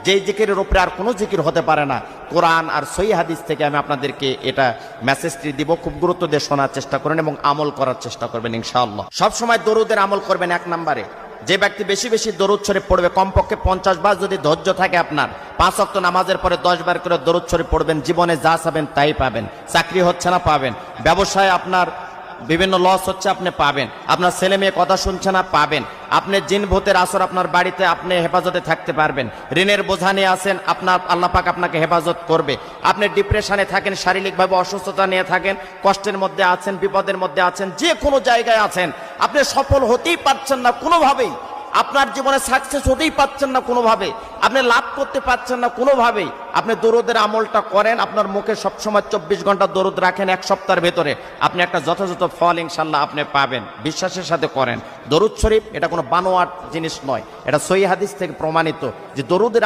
যে জিকিরের উপরে আর কোনো জিকির হতে পারে না। কোরআন আর সহিহ হাদিস থেকে আমি আপনাদেরকে এটা মেসেজটি দিব, খুব গুরুত্ব দিয়ে শোনার চেষ্টা করেন এবং আমল করার চেষ্টা করবেন ইনশাআল্লাহ। সবসময় দরুদের আমল করবেন। এক নম্বরে, যে ব্যক্তি বেশি বেশি দরুদ শরীফ পড়বে, কমপক্ষে 50 বার যদি ধৈর্য থাকে আপনার, 5 ওয়াক্ত নামাজের পরে 10 বার করে দরুদ শরীফ পড়বেন, জীবনে যা চাবেন তাই পাবেন। চাকরি হচ্ছে না, পাবেন। ব্যবসায় আপনার বিভিন্ন লস হচ্ছে, আপনি পাবেন। আপনার ছেলে মেয়ে কথা শুনছে না, পাবেন। আপনি জিন ভূতের আসর আপনার বাড়িতে, আপনি হেফাজতে থাকতে পারবেন। ঋণের বোঝা নিয়ে আছেন, আপনার আল্লাহ পাক আপনাকে হেফাজত করবে। আপনি ডিপ্রেশনে থাকেন, শারীরিকভাবে অসুস্থতা নিয়ে থাকেন, কষ্টের মধ্যে আছেন, বিপদের মধ্যে আছেন, যে কোনো জায়গায় আছেন, আপনি সফল হতেই পারছেন না কোনোভাবেই, আপনার জীবনে সাকসেস হতেই পারছেন না কোনোভাবে, আপনি লাভ করতে পারছেন না কোনোভাবেই, আপনি দরুদের আমলটা করেন, আপনার মুখে সবসময় 24 ঘন্টা দরুদ রাখেন, এক সপ্তাহের ভেতরে আপনি একটা যথাযথ ফল ইনশাল্লাহ আপনি পাবেন। বিশ্বাসের সাথে করেন। দরুদ শরীফ এটা কোনো বানোয়াট জিনিস নয়, এটা সহিহ হাদিস থেকে প্রমাণিত যে দরুদের